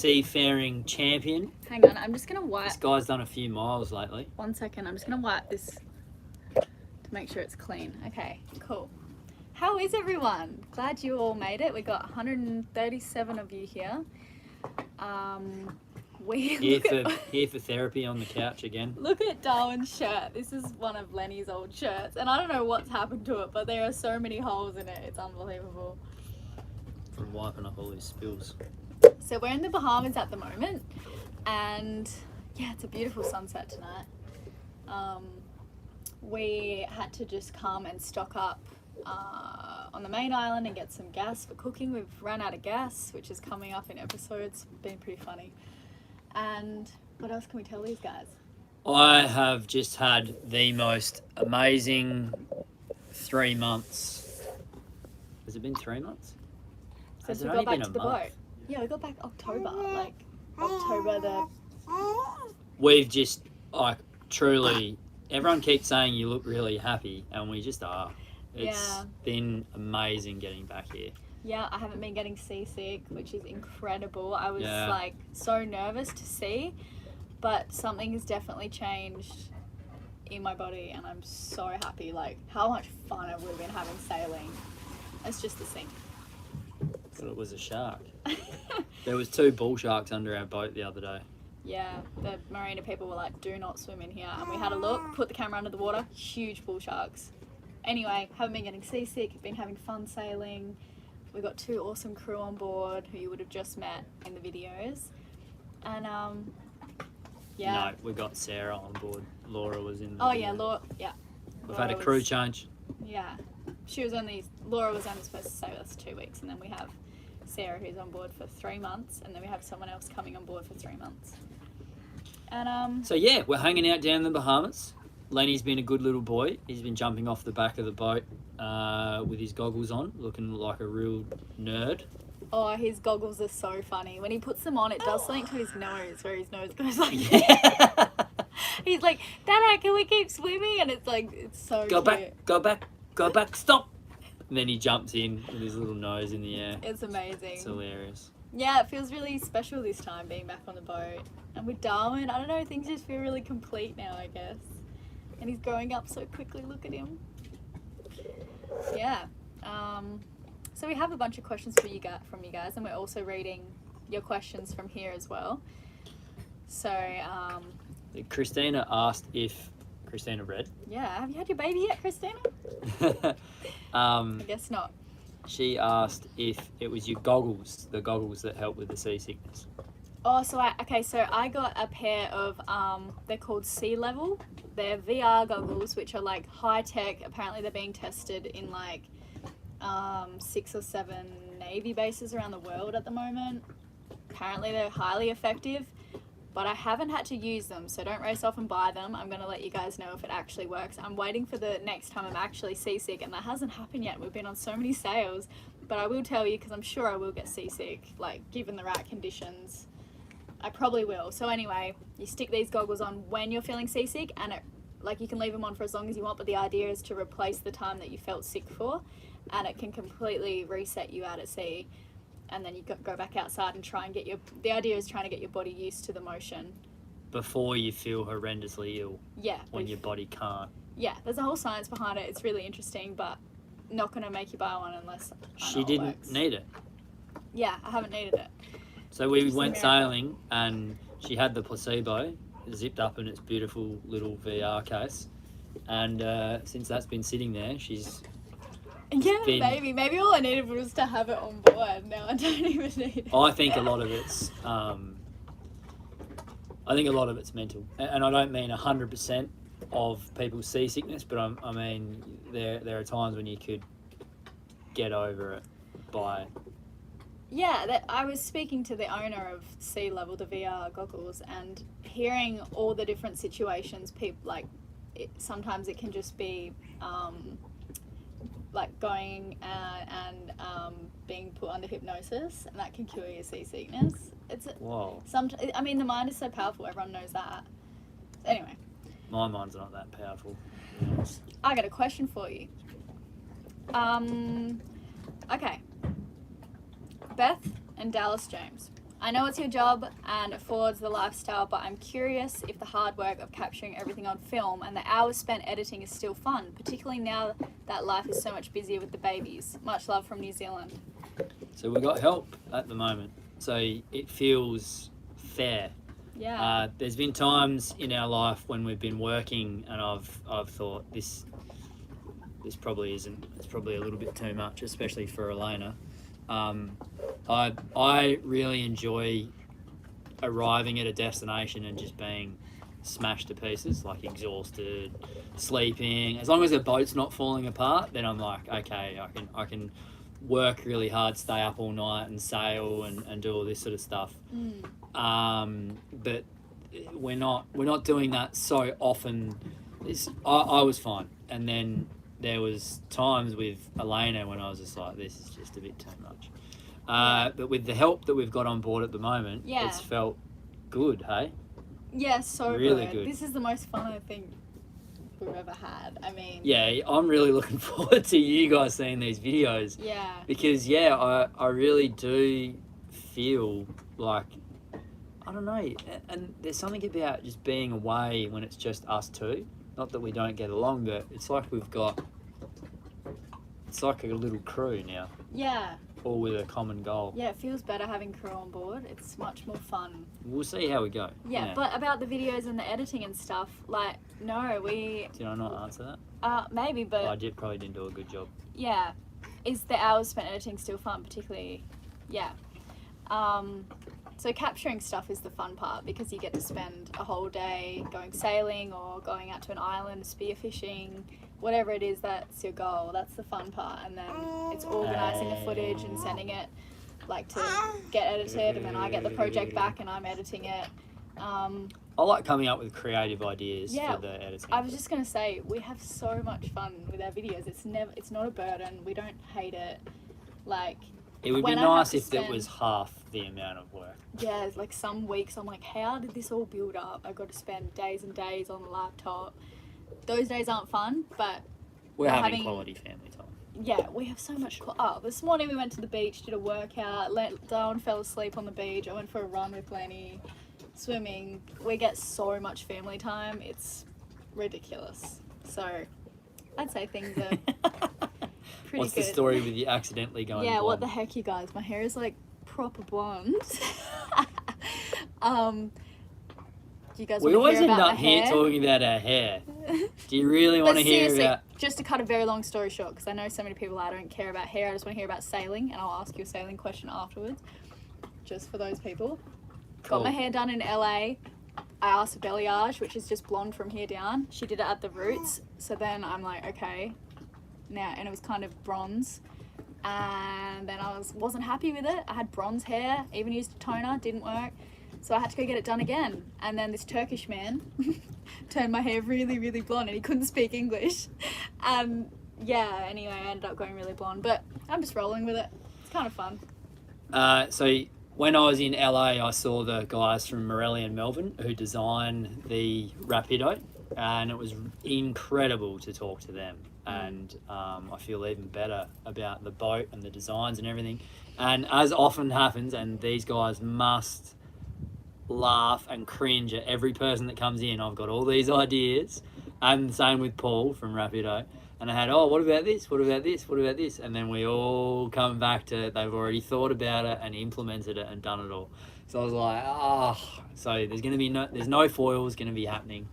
seafaring champion. Hang on, I'm just going to wipe. This guy's done a few miles lately. 1 second, I'm just going to wipe this to make sure it's clean. Okay, cool. How is everyone? Glad you all made it. We got 137 of you here. Here for therapy on the couch again. Look at Darwin's shirt. This is one of Lenny's old shirts. And I don't know what's happened to it, but there are so many holes in it. It's unbelievable. From wiping up all these spills. So we're in the Bahamas at the moment. And yeah, it's a beautiful sunset tonight. We had to just come and stock up on the main island and get some gas for cooking. We've run out of gas, which is coming up in episodes. Been pretty funny. And what else can we tell these guys? I have just had the most amazing 3 months. Has it been 3 months? Since we got back to the boat. Yeah, we got back October. Like October the... We've just, like, truly... Everyone keeps saying you look really happy, and we just are. It's been amazing getting back here. Yeah, I haven't been getting seasick, which is incredible. I was like so nervous to see, but something has definitely changed in my body, and I'm so happy. Like how much fun have we been having sailing? It's just the same. Thought it was a shark. There was 2 bull sharks under our boat the other day. Yeah, the marina people were like, do not swim in here. And we had a look, put the camera under the water, huge bull sharks. Anyway, haven't been getting seasick, been having fun sailing. We've got 2 awesome crew on board who you would have just met in the videos. And yeah. No, we got Sarah on board. Laura was in the Oh video. yeah, Laura, yeah. We've had a crew change. Yeah. Laura was only supposed to stay with us 2 weeks, and then we have Sarah who's on board for 3 months, and then we have someone else coming on board for 3 months. And So yeah, we're hanging out down in the Bahamas. Lenny's been a good little boy. He's been jumping off the back of the boat with his goggles on, looking like a real nerd. Oh, his goggles are so funny. When he puts them on, it does something to his nose, where his nose goes like he's like, Dada, can we keep swimming? And it's like, it's so Go cute. Go back, stop! And then he jumps in with his little nose in the air. It's amazing. It's hilarious. Yeah, it feels really special this time being back on the boat. And with Darwin, I don't know, things just feel really complete now, I guess. And he's growing up so quickly, look at him. Yeah. So we have a bunch of questions from you guys, and we're also reading your questions from here as well. So, Christina asked if... Christina read. Yeah, have you had your baby yet, Christina? I guess not. She asked if it was your goggles, the goggles that help with the seasickness. Oh, so I got a pair of, they're called Sea Level. They're VR goggles, which are like high tech. Apparently they're being tested in like 6 or 7 Navy bases around the world at the moment. Apparently they're highly effective, but I haven't had to use them, so don't race off and buy them. I'm going to let you guys know if it actually works. I'm waiting for the next time I'm actually seasick, and that hasn't happened yet. We've been on so many sails, but I will tell you, because I'm sure I will get seasick, like given the right conditions. I probably will. So anyway, you stick these goggles on when you're feeling seasick, and like you can leave them on for as long as you want, but the idea is to replace the time that you felt sick for, and it can completely reset you out at sea. And then you go back outside and try and get the idea is trying to get your body used to the motion. Before you feel horrendously ill. Yeah. When your body can't. Yeah, there's a whole science behind it. It's really interesting, but not going to make you buy one unless I know She didn't need it. Yeah, I haven't needed it. So we went sailing, and she had the placebo zipped up in its beautiful little VR case. And since that's been sitting there, she's... Yeah, maybe all I needed was to have it on board. Now I don't even need it. I think a lot of it's mental, and I don't mean 100% of people's seasickness, but I mean there are times when you could get over it by... Yeah, I was speaking to the owner of Sea Level, the VR goggles, and hearing all the different situations, people sometimes it can just be like going and being put under hypnosis, and that can cure your seasickness. Whoa. I mean, the mind is so powerful. Everyone knows that. Anyway. My mind's not that powerful. I got a question for you. Okay. Beth and Dallas James. I know it's your job and affords the lifestyle, but I'm curious if the hard work of capturing everything on film and the hours spent editing is still fun, particularly now that life is so much busier with the babies. Much love from New Zealand. So we've got help at the moment, so it feels fair. Yeah. There's been times in our life when we've been working and I've thought this probably isn't, it's probably a little bit too much, especially for Elena. I really enjoy arriving at a destination and just being smashed to pieces, like exhausted, sleeping. As long as the boat's not falling apart, then I'm like, okay, I can work really hard, stay up all night and sail and do all this sort of stuff. But we're not doing that so often. I was fine, and then there was times with Elena when I was just like, this is just a bit too much. But with the help that we've got on board at the moment, it's felt good, hey? Yeah, so really good. This is the most fun I think we've ever had. I mean... Yeah, I'm really looking forward to you guys seeing these videos. Yeah. Because, yeah, I really do feel like, I don't know, and there's something about just being away when it's just us two. Not that we don't get along, but it's like it's like a little crew now. Yeah. All with a common goal. Yeah, it feels better having crew on board. It's much more fun. We'll see how we go. Yeah, but about the videos and the editing and stuff, like, no, Did I not answer that? Maybe, but... I probably didn't do a good job. Yeah. Is the hours spent editing still fun, particularly... Yeah. So capturing stuff is the fun part because you get to spend a whole day going sailing or going out to an island, spearfishing, whatever it is that's your goal. That's the fun part, and then it's organising the footage and sending it like to get edited, and then I get the project back and I'm editing it. I like coming up with creative ideas for the editing. I was just gonna say we have so much fun with our videos. It's not a burden. We don't hate it. Like, it would be nice if it was half the amount of work. Yeah, like some weeks I'm like, how did this all build up? I've got to spend days and days on the laptop. Those days aren't fun, but we're having quality family time. Yeah, we have so much. This morning we went to the beach, did a workout. Darwin fell asleep on the beach. I went for a run with Lenny, swimming. We get so much family time. It's ridiculous. So I'd say things are pretty What's good. the story with you accidentally going blonde? What the heck, you guys? My hair is like proper blonde. Do you guys we want to always hear end about up my here hair? talking about our hair. Do you really want to hear about... Just to cut a very long story short, because I know so many people I don't care about hair. I just want to hear about sailing, and I'll ask you a sailing question afterwards. Just for those people. Cool. Got my hair done in LA. I asked for balayage, which is just blonde from here down. She did it at the roots. So then I'm like, okay. Now, and it was kind of bronze. And then I wasn't happy with it. I had bronze hair, even used a toner, didn't work. So I had to go get it done again. And then this Turkish man turned my hair really, really blonde, and he couldn't speak English. Yeah, anyway, I ended up going really blonde. But I'm just rolling with it. It's kind of fun. So when I was in LA, I saw the guys from Morelli and Melbourne who designed the Rapido, and it was incredible to talk to them. And I feel even better about the boat and the designs and everything. And as often happens, and these guys must laugh and cringe at every person that comes in, I've got all these ideas, and the same with Paul from Rapido, and I had, what about this, what about this, what about this, and then we all come back to they've already thought about it and implemented it and done it all. So I was like, so there's no foils going to be happening.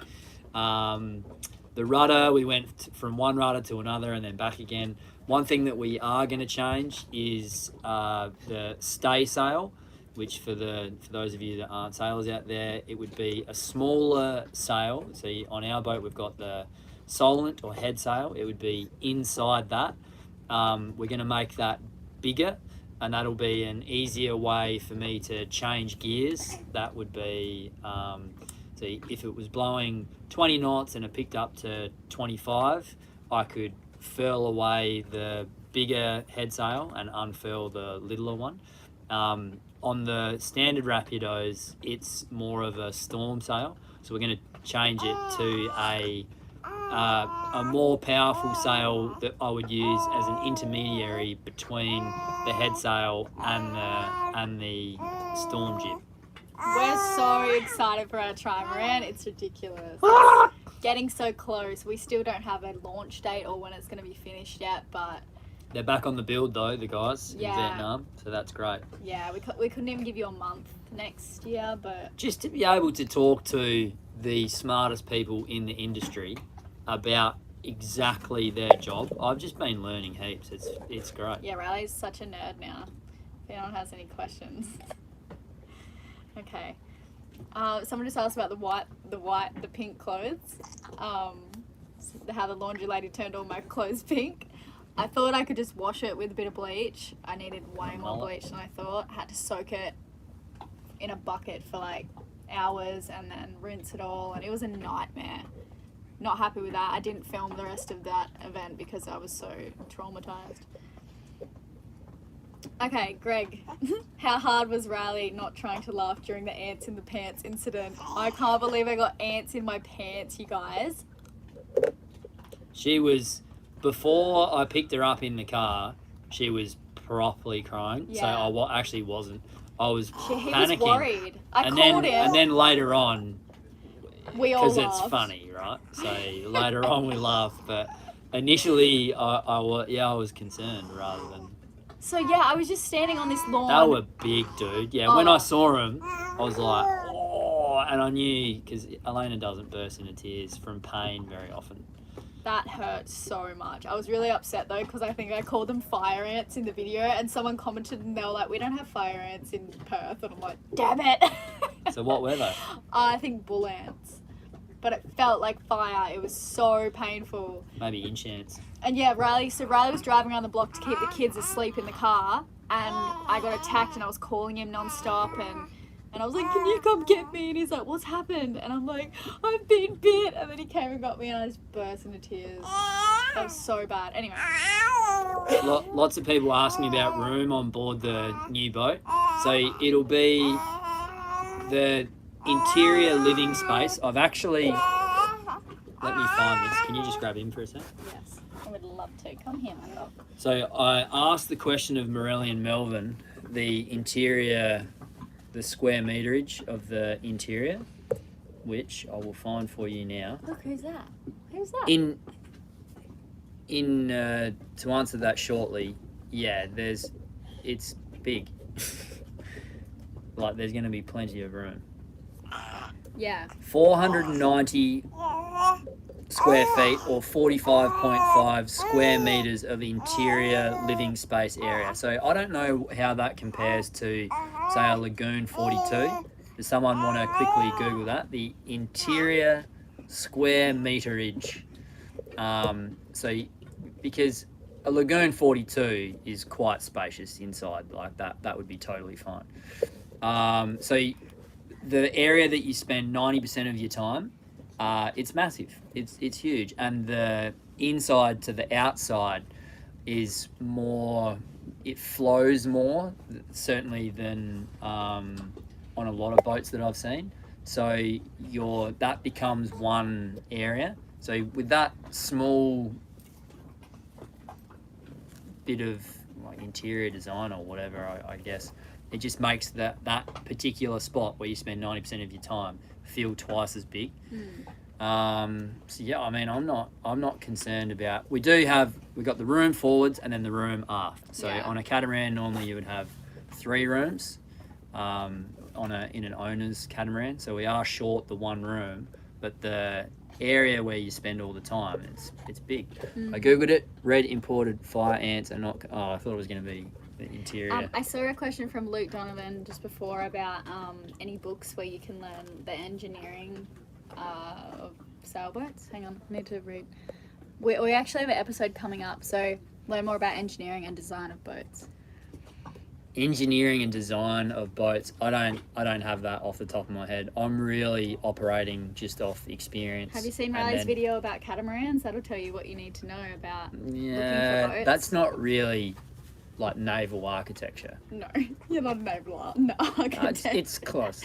The rudder, we went from one rudder to another and then back again. One thing that we are going to change is the stay sail, which for those of you that aren't sailors out there, it would be a smaller sail. So on our boat, we've got the Solent or head sail. It would be inside that. We're going to make that bigger, and that'll be an easier way for me to change gears. That would be, so if it was blowing 20 knots and it picked up to 25, I could furl away the bigger head sail and unfurl the littler one. On the standard Rapidos, it's more of a storm sail, so we're going to change it to a more powerful sail that I would use as an intermediary between the head sail and the Storm Jib. We're so excited for our trimaran. It's ridiculous. Getting so close. We still don't have a launch date or when it's going to be finished yet, but They're back on the build though, the guys Yeah. in Vietnam, so that's great. yeah, we couldn't even give you a month next year, but Just to be able to talk to the smartest people in the industry about exactly their job, I've just been learning heaps. It's great. yeah, Riley's such a nerd now. If anyone has any questions. Okay. Someone just asked about the pink clothes. How the laundry lady turned all my clothes pink. I thought I could just wash it with a bit of bleach. I needed way more bleach than I thought. I had to soak it in a bucket for like hours and then rinse it all, and it was a nightmare. Not happy with that. I didn't film the rest of that event because I was so traumatized. Okay, Greg, how hard was Riley not trying to laugh during the ants in the pants incident? I can't believe I got ants in my pants, you guys. She was, before I picked her up in the car, she was properly crying. So Yeah. I actually wasn't. I was He panicking. was worried. I and called then him. and then later on, We all because it's laughed. funny, right? So later on we laughed, but initially I was concerned rather than. So yeah, I was just standing on this lawn. They were big, dude. Yeah, when Oh. I saw them, I was like, oh, and I knew because Elena doesn't burst into tears from pain very often. That hurt so much. I was really upset though because I think I called them fire ants in the video, and someone commented and they were like, "We don't have fire ants in Perth," and I'm like, "Damn it!" So what were they? I think bull ants, but it felt like fire. It was so painful. Maybe inch ants. And yeah, Riley was driving around the block to keep the kids asleep in the car, and I got attacked and I was calling him non-stop, and I was like, "Can you come get me?" And he's like, "What's happened?" And I'm like, "I've been bit." And then he came and got me and I just burst into tears. That was so bad. Anyway. Lots of people asking about room on board the new boat. So it'll be the interior living space. I've actually... Let me find this. Can you just grab him for a sec? Yes, I would love to. Come here, my love. So I asked the question of Morelli and Melvin, the interior, the square meterage of the interior, which I will find for you now. Look, who's that? Who's that? To answer that shortly, yeah, it's big. Like there's going to be plenty of room. Yeah. 490 square feet or 45.5 square meters of interior living space area. So I don't know how that compares to, say, a Lagoon 42. Does someone want to quickly Google that? The interior square meterage. Because a Lagoon 42 is quite spacious inside, like that would be totally fine. So the area that you spend 90% of your time, it's massive. It's huge, and the inside to the outside is more. It flows more, certainly than on a lot of boats that I've seen. So that becomes one area. So with that small bit of like interior design or whatever, I guess. It just makes that particular spot where you spend 90% of your time feel twice as big. So yeah, I mean, I'm not concerned about. We've got the room forwards and then the room aft. So Yeah. on a catamaran, normally you would have 3 rooms. In an owner's catamaran, so we are short the 1 room, but the area where you spend all the time, it's big. I googled it, read imported fire ants and not. Oh, I thought it was going to be the interior. I saw a question from Luke Donovan just before about any books where you can learn the engineering of sailboats. Hang on, I need to read. We actually have an episode coming up, so learn more about engineering and design of boats. Engineering and design of boats. I don't have that off the top of my head. I'm really operating just off experience. Have you seen and Riley's then- video about catamarans? That'll tell you what you need to know about Yeah, boats. that's not really like naval architecture. No, you're not a naval architect. It's close.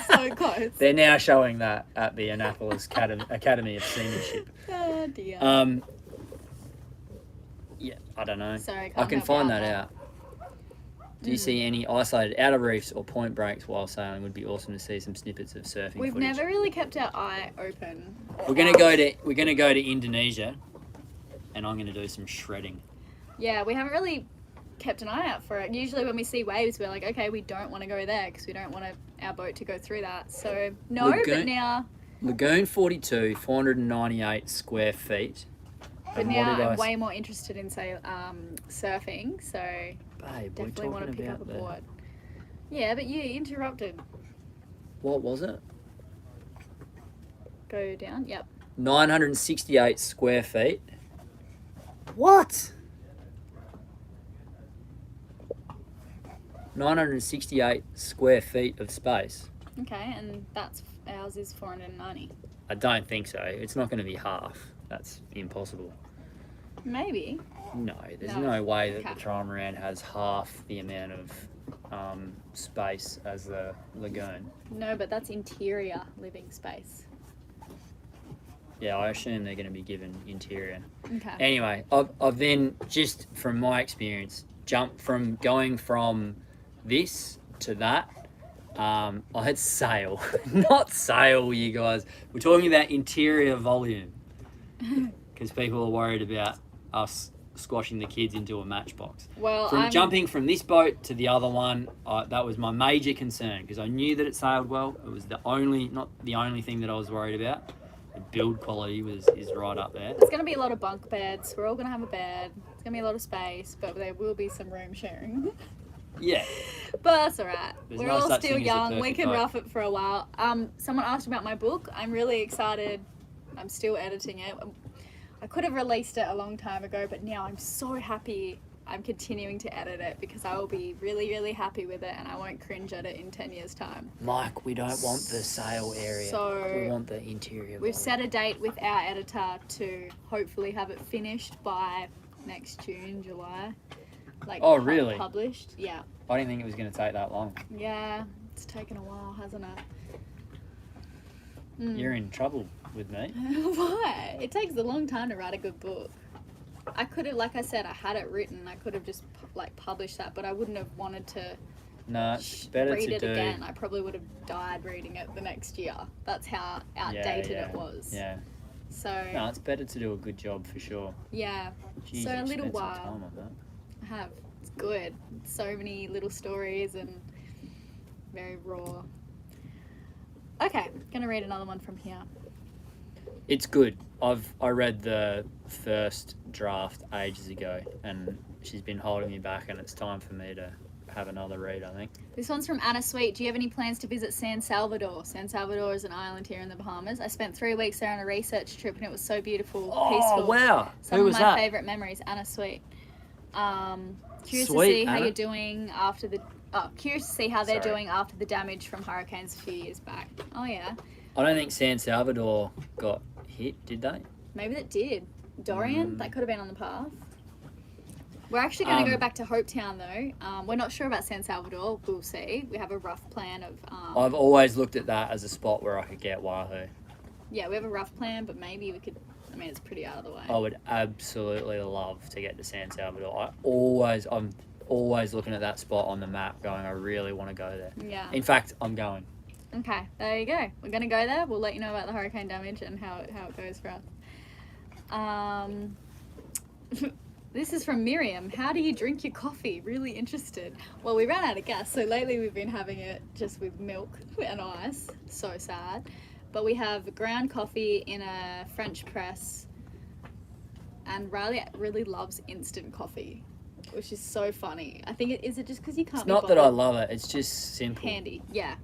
So close. They're now showing that at the Annapolis Academy of Seamanship. Oh dear. Yeah, I don't know. Sorry, I can help find you that there. out. Do you see any isolated outer reefs or point breaks while sailing? Would be awesome to see some snippets of surfing We've footage. never really kept our eye open. We're gonna go to Indonesia, and I'm gonna do some shredding. Yeah, we haven't really kept an eye out for it. Usually when we see waves, we're like, okay, we don't want to go there because we don't want our boat to go through that. So no, but Lagoon- now, Lagoon 42, 498 square feet. but And now what did I'm I- way more interested in surfing. So Babe, we're definitely want to talking pick up a about board. Yeah, but you interrupted. what was it? Go down. Yep. 968 square feet. What? 968 square feet of space. Okay, and ours is 490. I don't think so. It's not going to be half. That's impossible. Maybe. No, there's No. no way that Okay. the trimaran has half the amount of space as the lagoon. No, but that's interior living space. Yeah, I assume they're going to be given interior. Okay. Anyway, I've then, just from my experience, jumped from going from this to that. I had sail, not sail, you guys. We're talking about interior volume because people are worried about us squashing the kids into a matchbox. Well, From I'm jumping from this boat to the other one, that was my major concern because I knew that it sailed well. It was not the only thing that I was worried about. The build quality is right up there. There's going to be a lot of bunk beds. We're all going to have a bed. It's going to be a lot of space, but there will be some room sharing. Yeah. But that's all right. There's We're no all such still thing as a young. We perfect can boat. rough it for a while. Someone asked about my book. I'm really excited. I'm still editing it. I could have released it a long time ago, but now I'm so happy I'm continuing to edit it because I will be really, really happy with it and I won't cringe at it in 10 years' time. Mike, we don't want the sail area. So we want the interior. we've volume. set a date with our editor to hopefully have it finished by next June, July. Like Oh, really? Published. Yeah. I didn't think it was going to take that long. Yeah. It's taken a while, hasn't it? Mm. You're in trouble with me. Why? It takes a long time to write a good book. I could have, like I said, I had it written. I could have just published that, but I wouldn't have wanted to No, it's better read to it do. again. I probably would have died reading it the next year. That's how outdated yeah. it was. Yeah. So No, it's better to do a good job for sure. yeah, Jeez, So a you little spent some while. time on that. I have. It's good. So many little stories and very raw. Okay, gonna read another one from here. It's good. I read the first draft ages ago, and she's been holding me back, and it's time for me to have another read. I think. This one's from Anna Sweet. Do you have any plans to visit San Salvador? San Salvador is an island here in the Bahamas. I spent 3 weeks there on a research trip, and it was so beautiful, peaceful. wow! Some Who of was my that? favorite memories. Anna Sweet. Curious to Sweet, see how Anna. you're doing after the. Oh, curious to see how they're Sorry. doing after the damage from hurricanes a few years back. Oh yeah, I don't think San Salvador got hit, did they? maybe that did. Dorian, that could have been on the path. We're actually going to go back to Hopetown though. We're not sure about San Salvador. We'll see. We have a rough plan of. I've always looked at that as a spot where I could get wahoo. Yeah, we have a rough plan, but maybe we could. I mean, it's pretty out of the way. I would absolutely love to get to San Salvador. I'm always looking at that spot on the map, going, I really want to go there. Yeah. In fact, I'm going. Okay, there you go. We're gonna go there. We'll let you know about the hurricane damage and how it goes for us. This is from Miriam. How do you drink your coffee? Really interested. Well, we ran out of gas, so lately we've been having it just with milk and ice. So sad. But we have ground coffee in a French press, and Riley really loves instant coffee, which is so funny. I think is it just because you can't. It's not that I love it, it's just simple. Handy, yeah.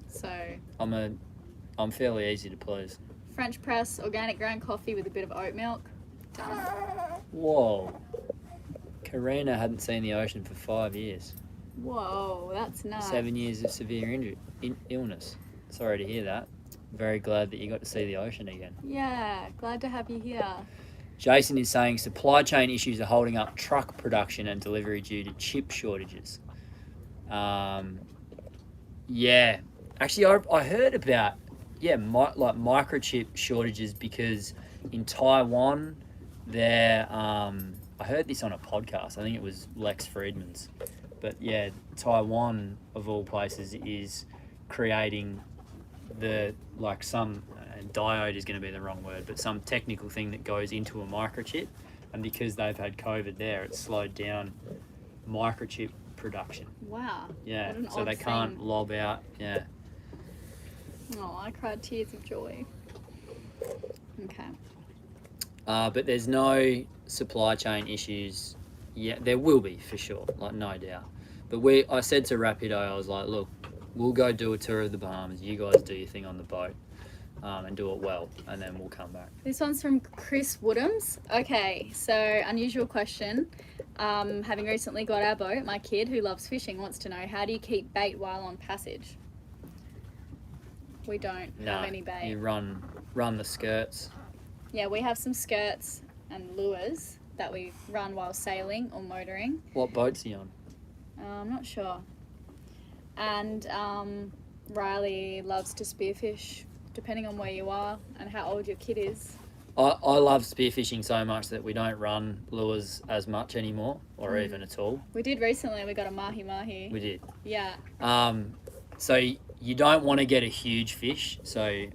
So I'm fairly easy to please. French press, organic ground coffee with a bit of oat milk. Done. Whoa. Karina hadn't seen the ocean for 5 years. Whoa, that's nice. 7 years of severe illness. Sorry to hear that. Very glad that you got to see the ocean again. Yeah, glad to have you here. Jason is saying supply chain issues are holding up truck production and delivery due to chip shortages. Yeah. Actually, I heard about, microchip shortages because in Taiwan, their I heard this on a podcast. I think it was Lex Friedman's. But yeah, Taiwan, of all places, is creating some diode is going to be the wrong word, but some technical thing that goes into a microchip. And because they've had COVID there, it's slowed down microchip production. Wow. Yeah, What an so odd they can't thing. lob out. Yeah. Oh, I cried tears of joy. Okay. But there's no supply chain issues. Yeah, there will be for sure, like no doubt. But I said to Rapido, I was like, look, we'll go do a tour of the Bahamas. You guys do your thing on the boat, and do it well, and then we'll come back. This one's from Chris Woodhams. Okay, so unusual question. Having recently got our boat, my kid who loves fishing wants to know, how do you keep bait while on passage? We don't have any bait. You run the skirts. Yeah, we have some skirts and lures that we run while sailing or motoring. What boat's he on? I'm not sure. And Riley loves to spearfish, depending on where you are and how old your kid is. I love spearfishing so much that we don't run lures as much anymore, or even at all. We did recently. We got a mahi-mahi. We did. Yeah. So you don't want to get a huge fish. So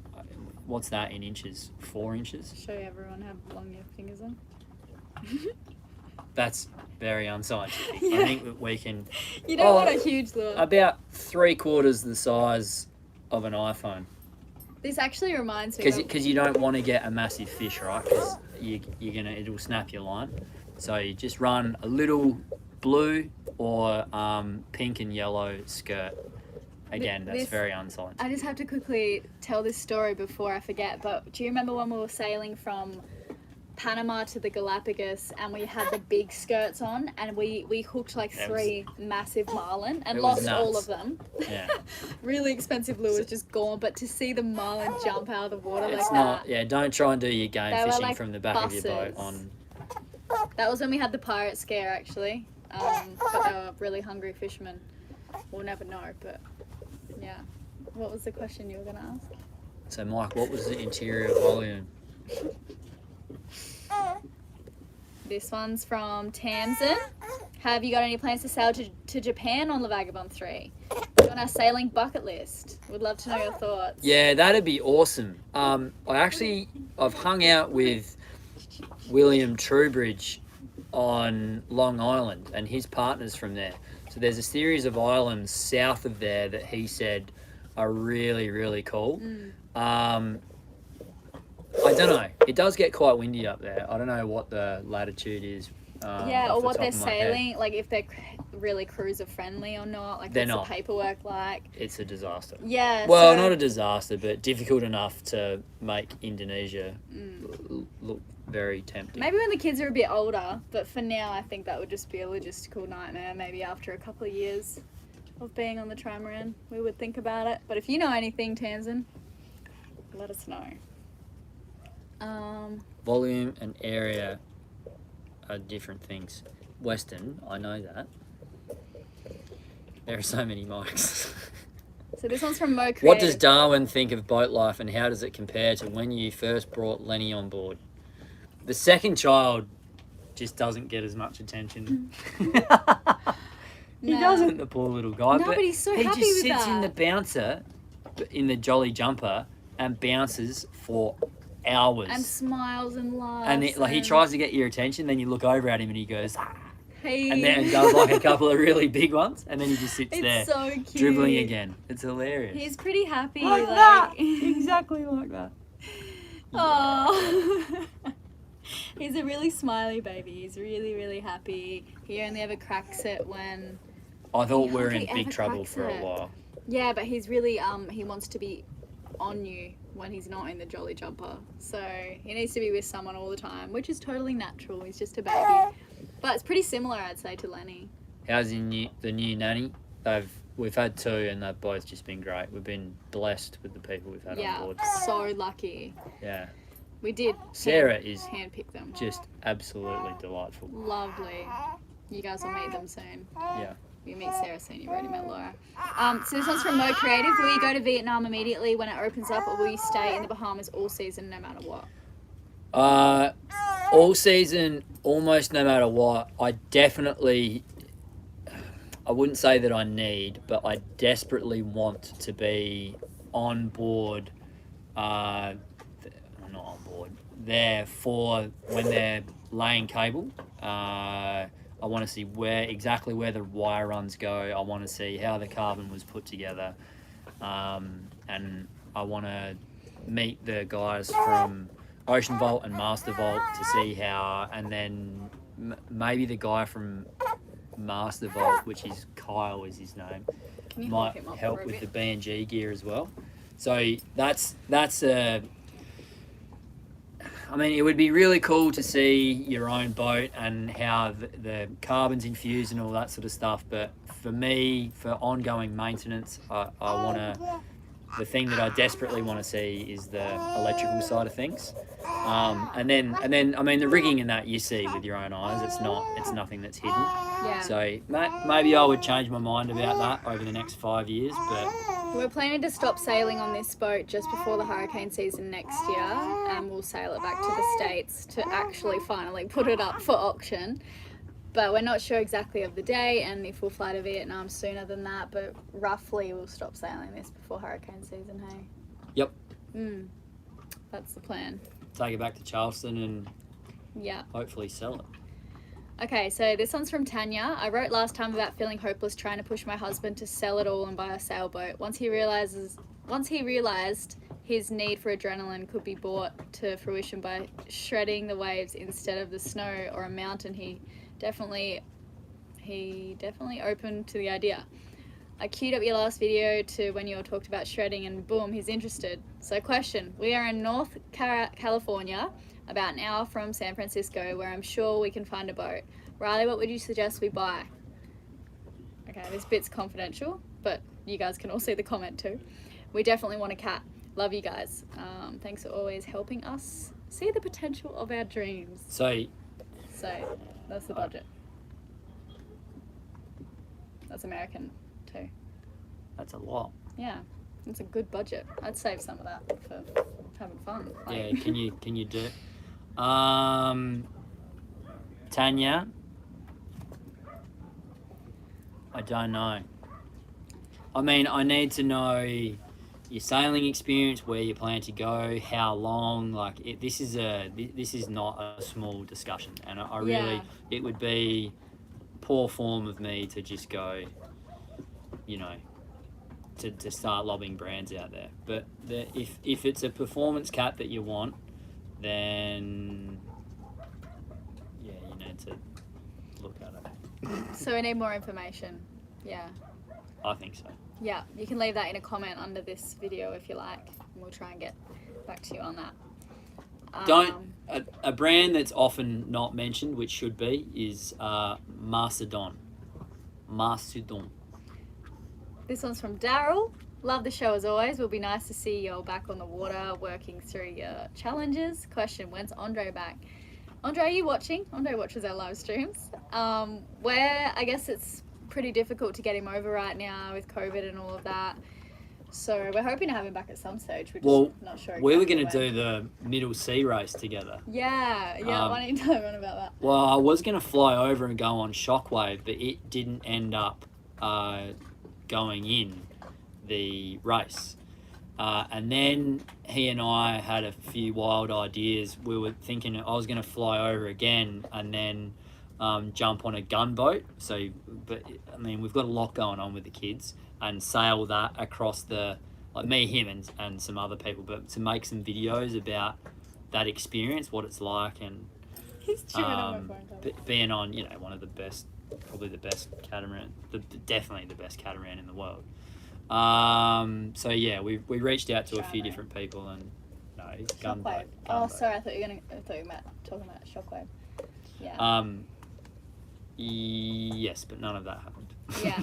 what's that in inches? 4 inches? Show everyone how long your fingers are. That's very unscientific. Yeah. I think that we can... You don't want a huge lure. About 3/4 the size of an iPhone. This actually reminds me of... Because you don't want to get a massive fish, right? Because it'll snap your line. So you just run a little blue or pink and yellow skirt. Again, that's very unscientific. I just have to quickly tell this story before I forget, but do you remember when we were sailing from Panama to the Galapagos and we had the big skirts on and we hooked like 3 massive marlin and lost all of them? Yeah. Really expensive lures just gone, but to see the marlin jump out of the water It's like not, that. yeah, don't try and do your game They were fishing like from the back of your boat buses. on. That was when we had the pirate scare actually. But they were really hungry fishermen. We'll never know, but yeah. What was the question you were going to ask? So, Mike, what was the interior volume? This one's from Tamsin. Have you got any plans to sail to Japan on La Vagabond 3? It's on our sailing bucket list. Would love to know your thoughts. Yeah, that'd be awesome. I've hung out with William Trubridge on Long Island, and his partner's from there. So there's a series of islands south of there that he said are really, really cool. I don't know. It does get quite windy up there. I don't know what the latitude is. Yeah, or off the what top they're of my head. sailing, like if they're really cruiser friendly or not. Like They're what's not. the paperwork like? It's a disaster. Yeah. Well, so, not a disaster, but difficult enough to make Indonesia look very tempting. maybe when the kids are a bit older, but for now I think that would just be a logistical nightmare. Maybe after a couple of years of being on the trimaran, we would think about it. But if you know anything, Tamsin, let us know. Volume and area are different things. Western, I know that. There are so many mics. So this one's from Mo Creative. What does Darwin think of boat life, and how does it compare to when you first brought Lenny on board? The second child just doesn't get as much attention. He No. doesn't, the poor little guy. No, but he's so he happy just with sits in the that. bouncer, in the jolly jumper, and bounces for hours. And smiles and laughs. And he tries to get your attention, then you look over at him and he goes, "Ah," Hey. and then does like a couple of really big ones, and then he just sits It's there so cute. dribbling again. It's hilarious. He's pretty happy. like that. Exactly like that. Oh. He's a really smiley baby. He's really, really happy. He only ever cracks it when... I thought He we were in hardly big ever trouble cracks for a it. while. Yeah, but he's really, he wants to be on you when he's not in the jolly jumper. So he needs to be with someone all the time, which is totally natural. He's just a baby. But it's pretty similar, I'd say, to Lenny. How's the new nanny? We've had 2 and they've both just been great. We've been blessed with the people we've had on Yeah, board. so lucky. Yeah. We did Sarah is handpick them. just absolutely delightful. Lovely. You guys will meet them soon. Yeah. You meet Sarah soon. You already met Laura. So this one's from Mo Creative. Will you go to Vietnam immediately when it opens up, or will you stay in the Bahamas all season no matter what? all season, almost no matter what, I wouldn't say that I need, but I desperately want to be on board, not on board, there for when they're laying cable. I want to see exactly where the wire runs go. I want to see how the carbon was put together. And I want to meet the guys from Ocean Vault and Master Vault to see how, and then maybe the guy from Master Vault, which is Kyle is his name, Can you might hold him up help for a with the bit? B&G gear as well. So that's a. I mean, it would be really cool to see your own boat and how the carbon's infused and all that sort of stuff. But for me, for ongoing maintenance, I want to. The thing that I desperately want to see is the electrical side of things, and then I mean the rigging and that you see with your own eyes. It's nothing that's hidden. Yeah. So maybe I would change my mind about that over the next 5 years. But We're planning to stop sailing on this boat just before the hurricane season next year, and we'll sail it back to the States to actually finally put it up for auction. But we're not sure exactly of the day and if we'll fly to Vietnam sooner than that, but roughly we'll stop sailing this before hurricane season, hey? Yep. That's the plan. Take it back to Charleston and Yeah. hopefully sell it. Okay, so this one's from Tanya. I wrote last time about feeling hopeless trying to push my husband to sell it all and buy a sailboat. Once he realized his need for adrenaline could be brought to fruition by shredding the waves instead of the snow or a mountain, he definitely opened to the idea. I queued up your last video to when you all talked about shredding and boom, he's interested. So question, we are in North California, about an hour from San Francisco, where I'm sure we can find a boat. Riley, what would you suggest we buy? Okay, this bit's confidential, but you guys can all see the comment too. We definitely want a cat. Love you guys. Thanks for always helping us see the potential of our dreams. So That's the budget. That's American too. that's a lot. Yeah, it's a good budget. I'd save some of that for having fun. Yeah, can you do it? Tanya, I don't know. I mean, I need to know your sailing experience, where you plan to go, how long. Like, this is not a small discussion, and I really, Yeah. it would be poor form of me to just go, to start lobbing brands out there. But if it's a performance cat that you want, then yeah, you need to look at it. So we need more information. Yeah. I think so. Yeah, you can leave that in a comment under this video if you like, and we'll try and get back to you on that. A brand that's often not mentioned, which should be, is Mastodon. This one's from Daryl. Love the show as always. Will be nice to see you all back on the water, working through your challenges. Question, when's Andre back? Andre, are you watching? Andre watches our live streams. Where I guess it's pretty difficult to get him over right now with COVID and all of that. So we're hoping to have him back at some stage. We're just not sure. We were exactly going to when. do the Middle Sea race together. Yeah. Why don't you tell everyone about that? Well, I was going to fly over and go on Shockwave, but it didn't end up going in the race. And then he and I had a few wild ideas. We were thinking I was going to fly over again and then jump on a gunboat. But I mean, we've got a lot going on with the kids, and sail that across me, him, and some other people, but to make some videos about that experience, what it's like, and He's chewing on my phone. being on, one of the best, probably the best catamaran, definitely the best catamaran in the world. So yeah, we reached out to a few different people, and no, it's Shockwave. gunboat. Oh, sorry. I thought you were talking about Shockwave. Yeah. Yes, but none of that happened. Yeah.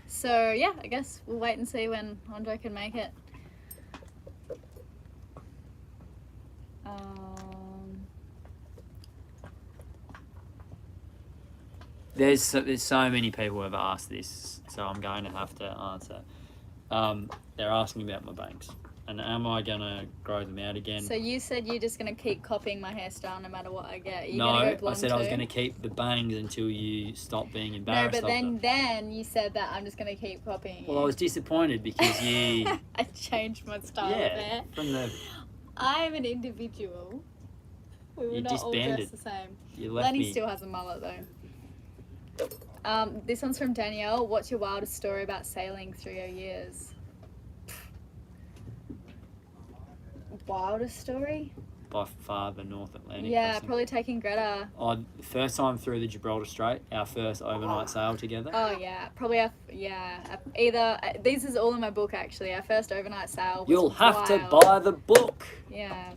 So yeah, I guess we'll wait and see when Andre can make it. There's so many people who have asked this, so I'm going to have to answer. They're asking about my banks. And am I gonna grow them out again? So you said you're just gonna keep copying my hairstyle no matter what I get. You're No, gonna go I blonde said I was too? going to keep the bangs until you stop being No, embarrassed but of them. then you said that I'm just gonna keep copying Well, I you. was disappointed because you, I changed my style of yeah, hair. from the I'm an individual. We were You not all disbanded. dressed the same. you left Lenny me. still has a mullet though. This one's from Danielle. What's your wildest story about sailing through your years? Wildest story? By far the North Atlantic. Yeah, crossing. probably taking Greta. Oh, first time through the Gibraltar Strait, our first overnight sail together. Oh yeah, probably either this is all in my book actually. Our first overnight sail was You'll have to wild. buy the book. Yeah.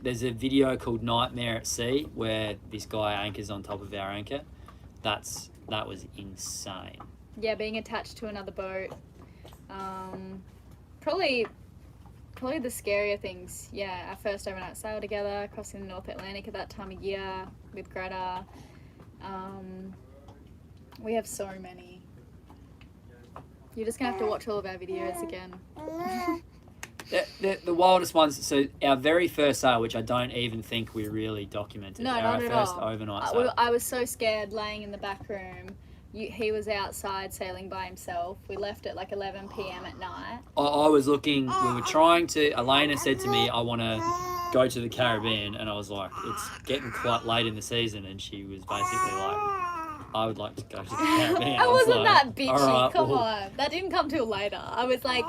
There's a video called Nightmare at Sea where this guy anchors on top of our anchor. That was insane. Yeah, being attached to another boat. Probably the scarier things. Yeah, our first overnight sail together, crossing the North Atlantic at that time of year with Greta. We have so many. You're just gonna have to watch all of our videos again. The wildest ones. So our very first sail, which I don't even think we really documented. No, our not at first all. overnight sail. I was so scared laying in the back room. He was outside sailing by himself. We left at like 11 p.m. at night. I was looking. We were trying to. Elena said to me, "I want to go to the Caribbean," and I was like, "It's getting quite late in the season," and she was basically like, "I would like to go to the Caribbean." I wasn't was that like, bitchy. "All right, Come well, on, that didn't come till later. I was like,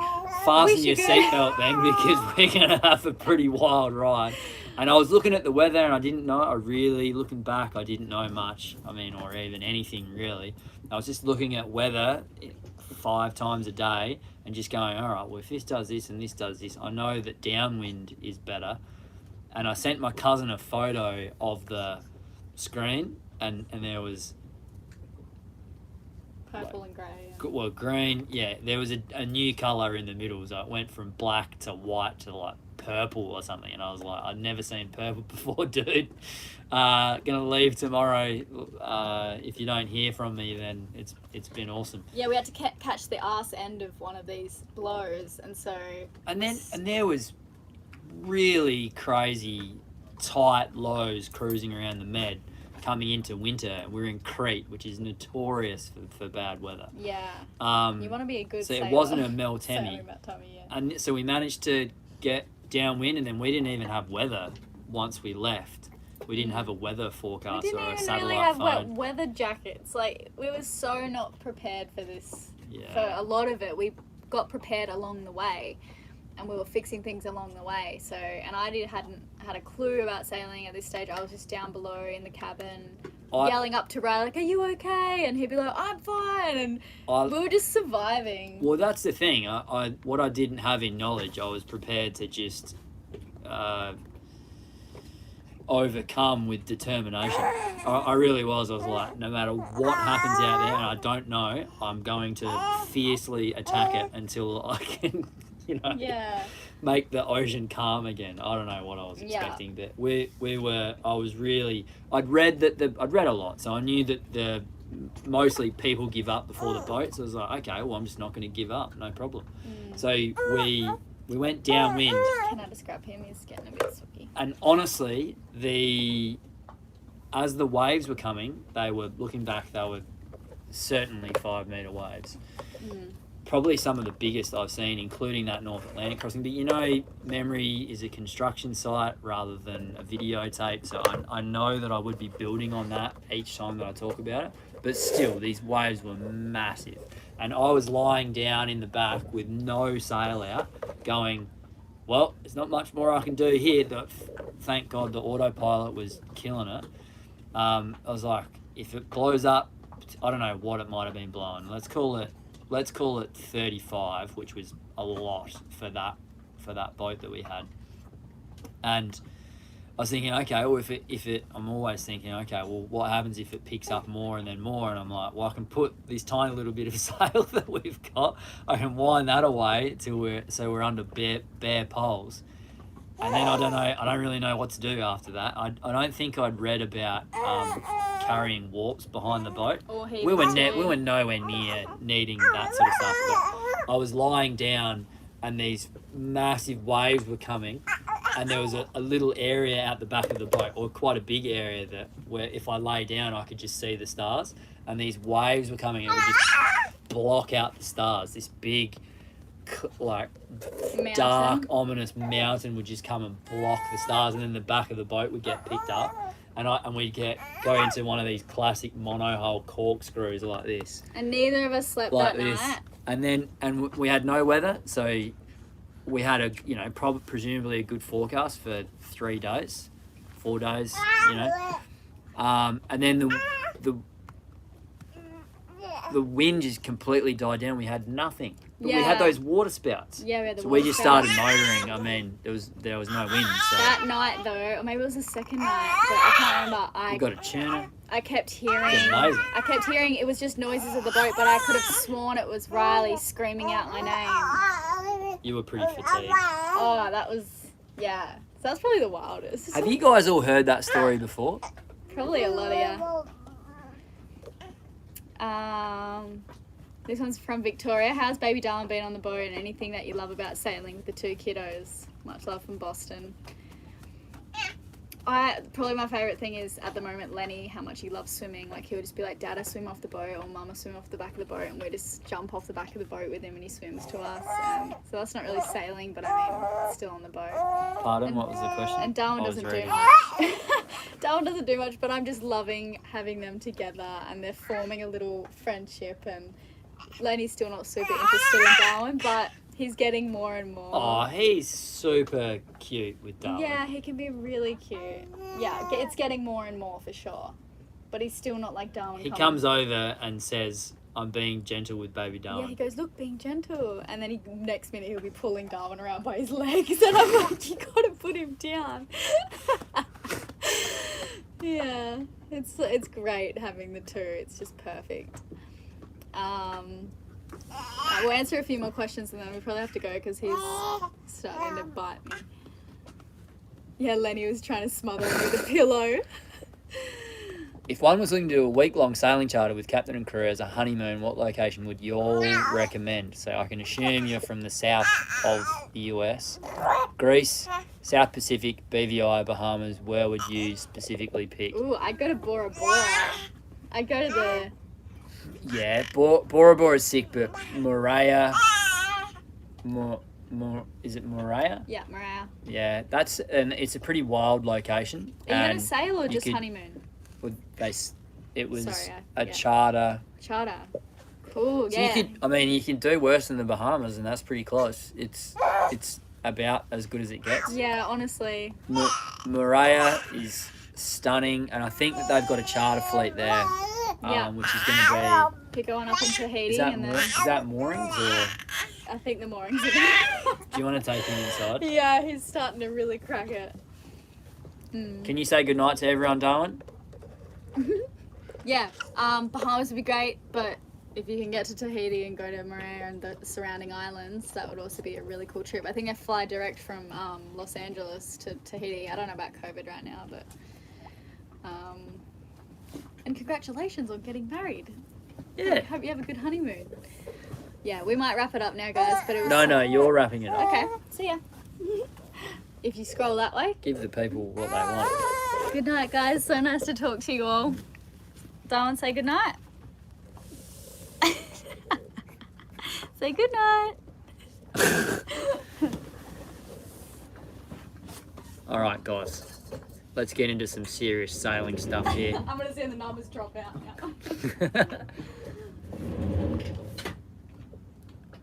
fasten we your should go." seatbelt then because we're gonna have a pretty wild ride." And I was looking at the weather, and I didn't know. Looking back, I didn't know much. I mean, or even anything really. I was just looking at weather 5 times a day and just going, all right, well, if this does this and this does this, I know that downwind is better. And I sent my cousin a photo of the screen, and there was, Purple and grey. well, green, yeah, there was a new colour in the middle. So it went from black to white to like purple or something. And I was like, I'd never seen purple before, dude. Gonna leave tomorrow. If you don't hear from me, then it's been awesome. Yeah, we had to catch the arse end of one of these blows, and so. And there was really crazy tight lows cruising around the Med coming into winter. We're in Crete, which is notorious for bad weather. Yeah. You want to be a good So sailor. it wasn't a Mel Temi. sailing that time of year. And so we managed to get downwind, and then we didn't even have weather once we left. We didn't have a weather We forecast didn't or a even satellite really have phone. weather jackets. Like, we were so not prepared for this. Yeah. For a lot of it, we got prepared along the way, and we were fixing things along the way. So, and hadn't had a clue about sailing at this stage. I was just down below in the cabin, yelling up to Ray, like, "Are you okay?" And he'd be like, "I'm fine." And we were just surviving. Well, that's the thing. What I didn't have in knowledge, I was prepared to just overcome with determination. I really was. I was like, no matter what happens out there, and I don't know, I'm going to fiercely attack it until I can, Yeah. make the ocean calm again. I don't know what I was Yeah. expecting, but I'd read a lot, so I knew that mostly people give up before the boat. So I was like, okay, well, I'm just not going to give up, no problem. So we went downwind, Can I describe him? He's getting a bit sooky. and honestly, as the waves were coming, looking back, they were certainly 5-meter waves. Probably some of the biggest I've seen, including that North Atlantic crossing. But memory is a construction site rather than a videotape, so I know that I would be building on that each time that I talk about it. But still, these waves were massive. And I was lying down in the back with no sail out, going, well, there's not much more I can do here. Thank God the autopilot was killing it. I was like, if it blows up, I don't know what it might have been blowing. Let's call it 35, which was a lot for that boat that we had. And I was thinking, okay, well, I'm always thinking, okay, well, what happens if it picks up more and then more? And I'm like, well, I can put this tiny little bit of sail that we've got, I can wind that away till we're under bare poles. And then I don't really know what to do after that. I don't think I'd read about carrying warps behind the boat. Or We were nowhere near needing that sort of stuff. But I was lying down, and these massive waves were coming, and there was a little area out the back of the boat, or quite a big area, that where if I lay down I could just see the stars, and these waves were coming and would just block out the stars. This big, like, Mountain. dark, ominous mountain would just come and block the stars, and then the back of the boat would get picked up, and we'd go into one of these classic monohull corkscrews like this, And neither of us slept like that this, night. and we had no weather, so we had presumably a good forecast for 3 days, 4 days, and then the wind just completely died down. We had nothing. But we Yeah. had those water spouts. Yeah, we had the So we water just spouts. started motoring. I mean, there was no wind, so That night though, or maybe it was the second night, but I can't remember. we got a tuner. I kept hearing. It's amazing. I kept hearing it was just noises of the boat, but I could have sworn it was Riley screaming out my name. You were pretty fatigued. Oh, that was yeah. So that's probably the wildest. Have you guys all heard that story before? Probably a lot of you. This one's from Victoria. How's baby Darwin been on the boat, and anything that you love about sailing with the 2 kiddos? Much love from Boston. Probably my favourite thing is at the moment Lenny, how much he loves swimming. Like he'll just be like, Dada swim off the boat, or Mama swim off the back of the boat, and we just jump off the back of the boat with him and he swims to us. So that's not really sailing, but I mean, it's still on the boat. Pardon, what was the question? And Darwin I was doesn't do reading. much. Darwin doesn't do much, but I'm just loving having them together, and they're forming a little friendship. And Lenny's still not super interested in Darwin, but he's getting more and more. Oh, he's super cute with Darwin. Yeah, he can be really cute. Yeah, it's getting more and more for sure. But he's still not like Darwin. He comes over and says, "I'm being gentle with baby Yeah, Darwin." he goes, look, being gentle. And then next minute he'll be pulling Darwin around by his legs. And I'm like, you gotta put him down. Yeah, it's great having the 2. It's just perfect. We'll answer a few more questions and then we probably have to go because he's starting to bite me. Yeah, Lenny was trying to smother him with a pillow. If one was looking to do a week-long sailing charter with captain and crew as a honeymoon, what location would you all recommend? So I can assume you're from the south of the US. Greece, South Pacific, BVI, Bahamas. Where would you specifically pick? Ooh, I'd go to Bora Bora. I'd go to the... Yeah, Bora Bora is sick, but Moorea... is it Moorea? Yeah, Mariah. Yeah, it's a pretty wild location. Are you going and to sail or you just could- honeymoon? It was Sorry, a yeah. charter. Charter. Cool, So yeah. you can do worse than the Bahamas, and that's pretty close. It's about as good as it gets. Yeah, honestly. Moorea is stunning, and I think that they've got a charter fleet there, Yeah. which is going to Pick going up in be. Tahiti and then... Is that moorings, or I think the moorings are do you want to take him inside? Yeah, he's starting to really crack it. Can you say goodnight to everyone, Darwin? Yeah, Bahamas would be great, but if you can get to Tahiti and go to Moorea and the surrounding islands, that would also be a really cool trip. I think I fly direct from Los Angeles to Tahiti. I don't know about COVID right now, but... and congratulations on getting married. Yeah. Hope you have a good honeymoon. Yeah, we might wrap it up now, guys, but it was... No, you're wrapping it up. Okay, see ya. If you scroll that way. Give the people what they want. Good night, guys. So nice to talk to you all. Darwin, say good night. Say good night. All right, guys. Let's get into some serious sailing stuff here. I'm going to see the numbers drop out now.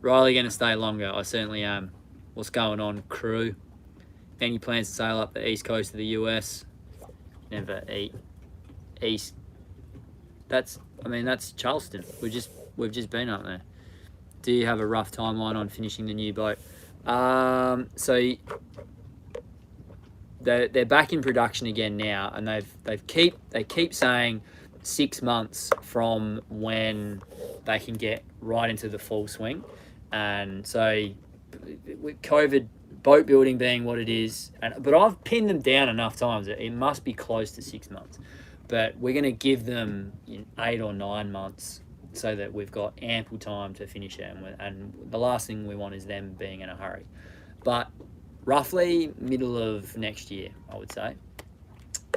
Riley going to stay longer? I certainly am. What's going on, crew? Any plans to sail up the east coast of the US? Never east. That's Charleston. We've just been up there. Do you have a rough timeline on finishing the new boat? So they're back in production again now, and they keep saying 6 months from when they can get right into the full swing. And so with COVID boat building being what it is, but I've pinned them down enough times that it must be close to 6 months. But we're going to give them 8 or 9 months so that we've got ample time to finish it. And the last thing we want is them being in a hurry. But roughly middle of next year, I would say.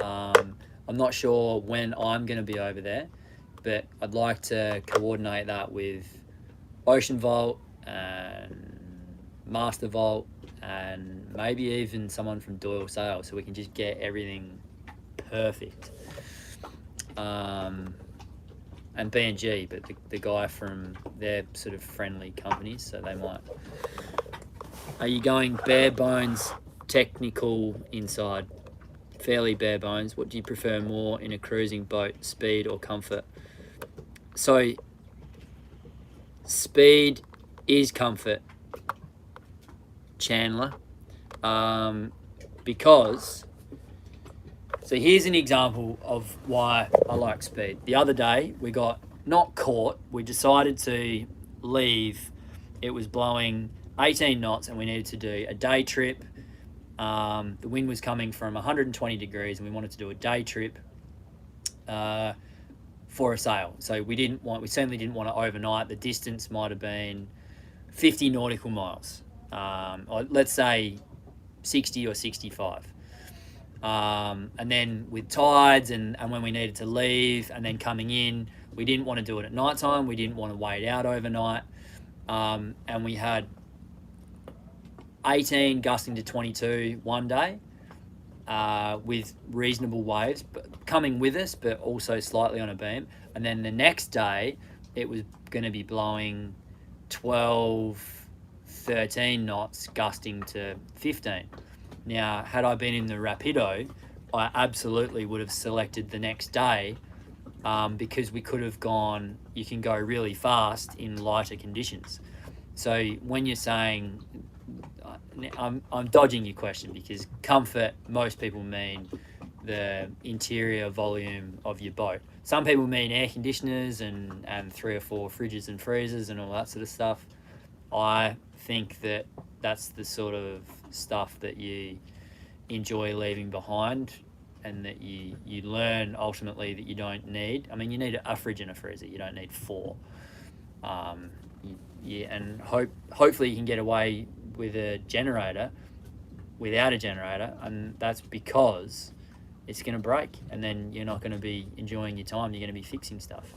I'm not sure when I'm going to be over there, but I'd like to coordinate that with Ocean Vault and Master Vault and maybe even someone from Doyle Sail, so we can just get everything perfect. And B&G, but the guy from their sort of friendly companies, so they might. Are you going bare bones technical inside? Fairly bare bones. What do you prefer more in a cruising boat, speed or comfort? So speed is comfort, Chandler, because, so here's an example of why I like speed. The other day we got not caught, we decided to leave. It was blowing 18 knots and we needed to do a day trip. The wind was coming from 120 degrees and we wanted to do a day trip for a sail. So we certainly didn't want to overnight. The distance might have been 50 nautical miles, or let's say 60 or 65. And then with tides and when we needed to leave and then coming in, we didn't want to do it at night time. We didn't want to wait out overnight. And we had 18 gusting to 22 one day with reasonable waves but coming with us, but also slightly on a beam. And then the next day, it was going to be blowing 12, 13 knots, gusting to 15. Now, had I been in the Rapido, I absolutely would have selected the next day because we could have gone, you can go really fast in lighter conditions. So when you're saying, I'm dodging your question because comfort, most people mean the interior volume of your boat. Some people mean air conditioners and 3 or 4 fridges and freezers and all that sort of stuff. I think that that's the sort of stuff that you enjoy leaving behind and that you learn ultimately that you don't need. I mean, you need a fridge and a freezer. You don't need 4. And hopefully you can get away with a generator without a generator, and that's because it's going to break and then you're not going to be enjoying your time. You're going to be fixing stuff.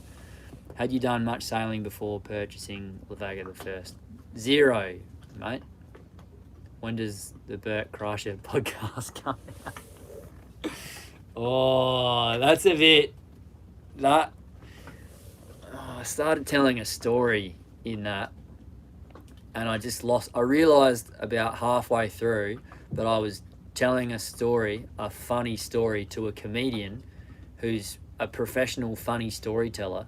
Had you done much sailing before purchasing La Vega the First? 0, mate. When does the Bert Kreischer podcast come out? Oh, that's a bit... I started telling a story in that and I realised about halfway through that I was telling a funny story to a comedian who's a professional funny storyteller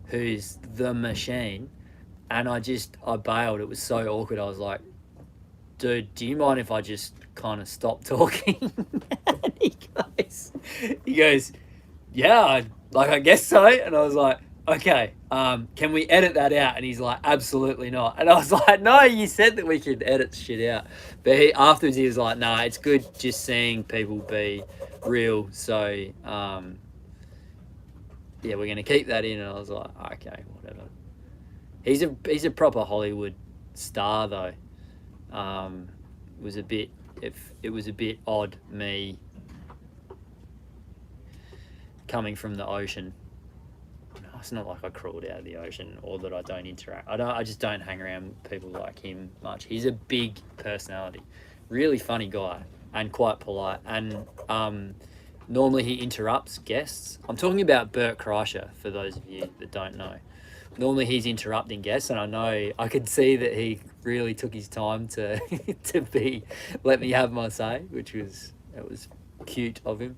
who's the machine, and I bailed. It was so awkward. I was like, dude, do you mind if I just kind of stop talking? And he goes, yeah, I guess so. And I was like, okay, can we edit that out? And he's like, absolutely not. And I was like, no, you said that we could edit shit out. But afterwards he was like, nah, it's good just seeing people be real. So, yeah, we're going to keep that in. And I was like, okay, whatever. He's a proper Hollywood star though. It was a bit odd, me coming from the ocean. It's not like I crawled out of the ocean or that I don't interact. I just don't hang around with people like him much. He's a big personality, really funny guy and quite polite. And normally he interrupts guests. I'm talking about Bert Kreischer for those of you that don't know. Normally he's interrupting guests, and I could see that he really took his time to let me have my say, it was cute of him.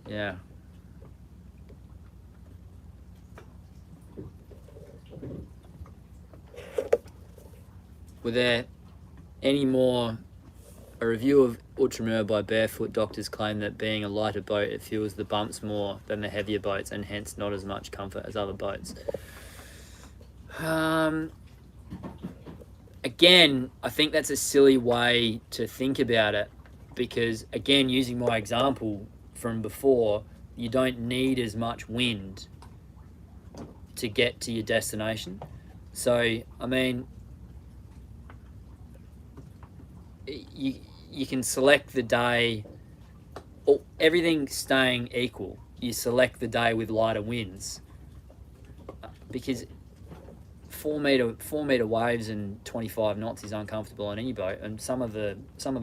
Yeah. Were there any more? A review of Outremer by Barefoot Doctors claim that being a lighter boat, it feels the bumps more than the heavier boats and hence not as much comfort as other boats. again, I think that's a silly way to think about it because, again, using my example from before, you don't need as much wind to get to your destination. So, I mean, you can select the day, or everything staying equal. You select the day with lighter winds because 4 meter waves and 25 knots is uncomfortable on any boat, and some of the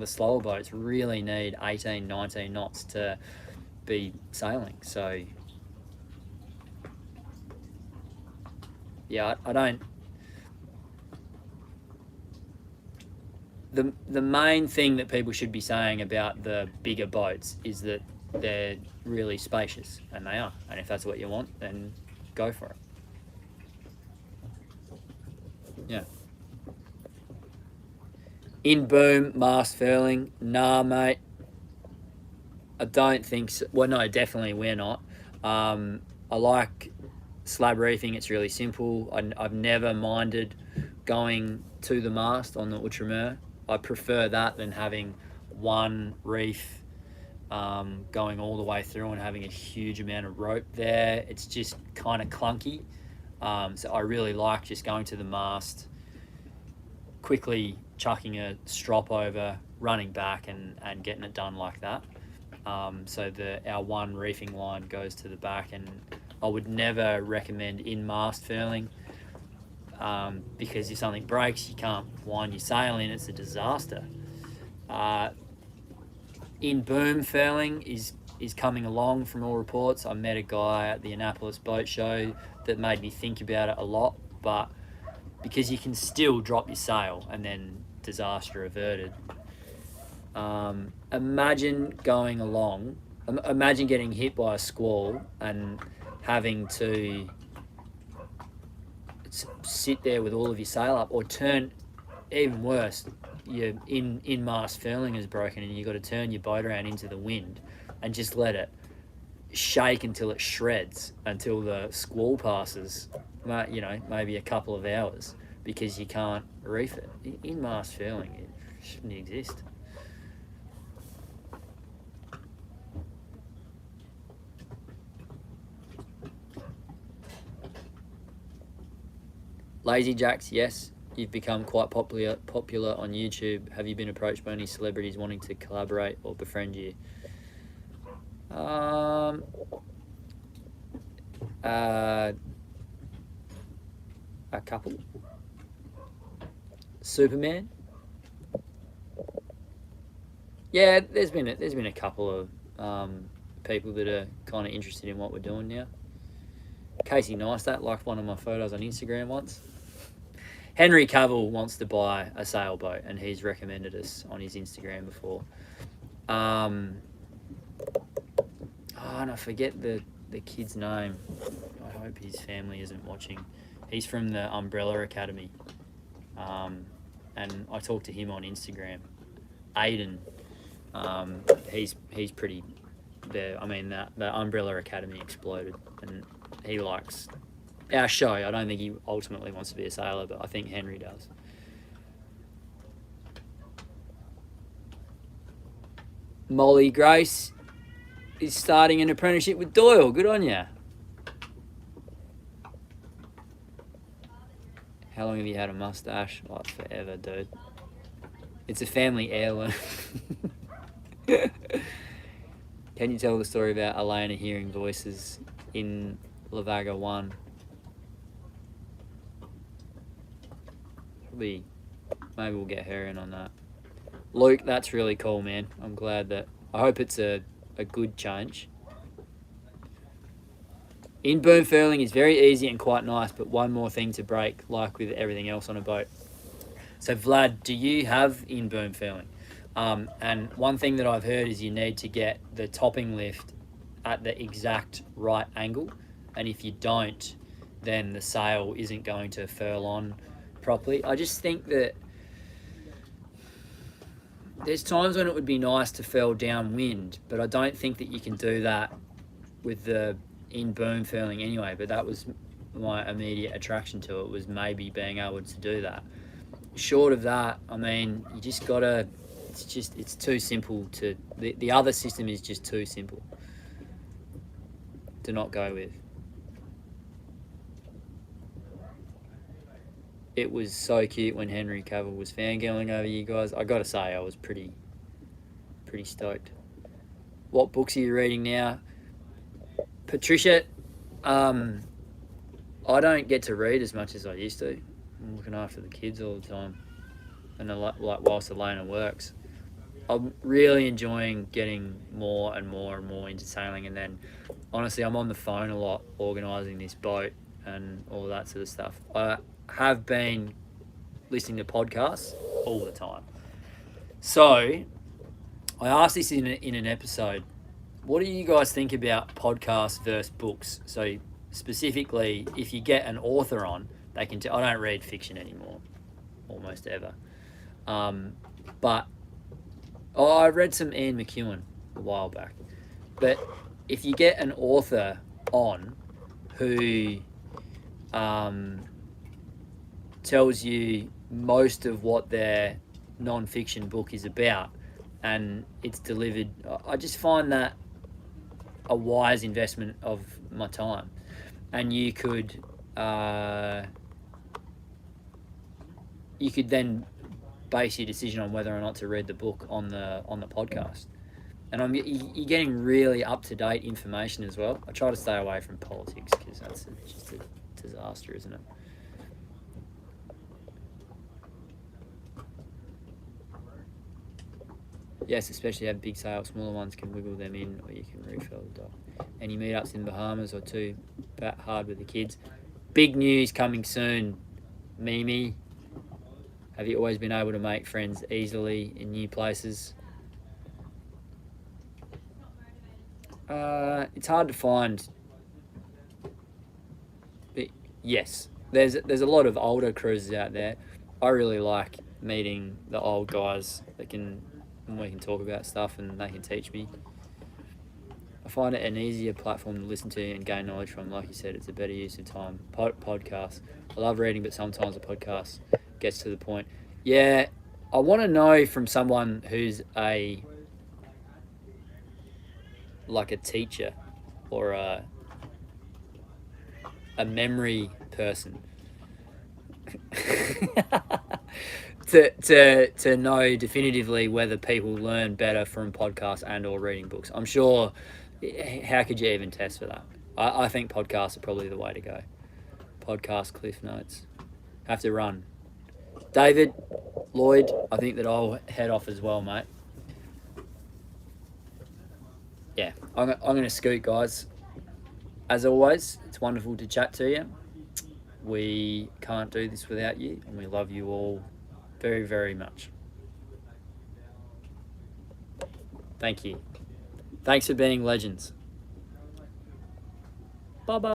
slower boats really need 18, 19 knots to be sailing. So yeah, I don't. The main thing that people should be saying about the bigger boats is that they're really spacious, and they are. And if that's what you want, then go for it. Yeah. In boom, mast furling, nah, mate. I don't think so. Well, no, definitely we're not. I like slab reefing. It's really simple. I've never minded going to the mast on the Outremer. I prefer that than having one reef going all the way through and having a huge amount of rope there. It's just kind of clunky. So I really like just going to the mast, quickly chucking a strop over, running back and getting it done like that. So our one reefing line goes to the back, and I would never recommend in-mast furling because if something breaks, you can't wind your sail in. It's a disaster. In-boom furling is coming along from all reports. I met a guy at the Annapolis Boat Show that made me think about it a lot, but because you can still drop your sail and then disaster averted. Imagine going along, imagine getting hit by a squall and having to sit there with all of your sail up, or turn, even worse, your in-mast furling is broken and you've got to turn your boat around into the wind and just let it shake until it shreds, until the squall passes, maybe a couple of hours, because you can't reef it. In-mast furling, it shouldn't exist. Lazy Jacks, yes. You've become quite popular on YouTube. Have you been approached by any celebrities wanting to collaborate or befriend you? A couple. Superman. Yeah, there's been a couple of people that are kind of interested in what we're doing now. Casey Neistat liked one of my photos on Instagram once. Henry Cavill wants to buy a sailboat, and he's recommended us on his Instagram before. And I forget the kid's name. I hope his family isn't watching. He's from the Umbrella Academy. And I talked to him on Instagram. Aiden. He's pretty there. I mean, the Umbrella Academy exploded, and he likes our show. I don't think he ultimately wants to be a sailor, but I think Henry does. Molly Grace is starting an apprenticeship with Doyle. Good on ya. How long have you had a mustache? Like forever, dude. It's a family heirloom. Can you tell the story about Elena hearing voices in Lavaga 1? Maybe we'll get her in on that. Luke, that's really cool, man. I'm glad that... I hope it's a good change. In-boom furling is very easy and quite nice, but one more thing to break, like with everything else on a boat. So, Vlad, do you have in-boom furling? And one thing that I've heard is you need to get the topping lift at the exact right angle. And if you don't, then the sail isn't going to furl on properly. I just think that there's times when it would be nice to furl downwind, but I don't think that you can do that with the in-boom furling anyway. But that was my immediate attraction to it, was maybe being able to do that. short of that, I mean, you just gotta. It's too simple to. The other system is just too simple to not go with. It was so cute when Henry Cavill was fangirling over you guys. I gotta say, I was pretty stoked. What books are you reading now? Patricia, I don't get to read as much as I used to. I'm looking after the kids all the time, and whilst Elena works, I'm really enjoying getting more and more and more into sailing. And then, honestly, I'm on the phone a lot, organising this boat and all that sort of stuff. I have been listening to podcasts all the time. So, I asked this in an episode. What do you guys think about podcasts versus books? So, specifically, if you get an author on, they can. I don't read fiction anymore, almost ever. But I read some Ian McEwan a while back. But if you get an author on who tells you most of what their non-fiction book is about, and it's delivered, I just find that a wise investment of my time. And you could then base your decision on whether or not to read the book on the podcast. And you're getting really up-to-date information as well. I try to stay away from politics because that's just a disaster, isn't it? Yes, especially have big sales. Smaller ones can wiggle them in, or you can refill the dock. Any meetups in the Bahamas or too hard with the kids? Big news coming soon, Mimi. Have you always been able to make friends easily in new places? It's hard to find. But yes, there's a lot of older cruisers out there. I really like meeting the old guys that we can talk about stuff and they can teach me. I find it an easier platform to listen to and gain knowledge from. Like you said, it's a better use of time. Podcasts. I love reading, but sometimes a podcast gets to the point. Yeah, I want to know from someone who's a teacher or a memory person to know definitively whether people learn better from podcasts and or reading books. I'm sure. How could you even test for that? I think podcasts are probably the way to go. Podcast cliff notes. Have to run. David, Lloyd, I think that I'll head off as well, mate. Yeah, I'm going to scoot, guys. As always, it's wonderful to chat to you. We can't do this without you, and we love you all very, very much. Thank you. Thanks for being legends. Bye-bye.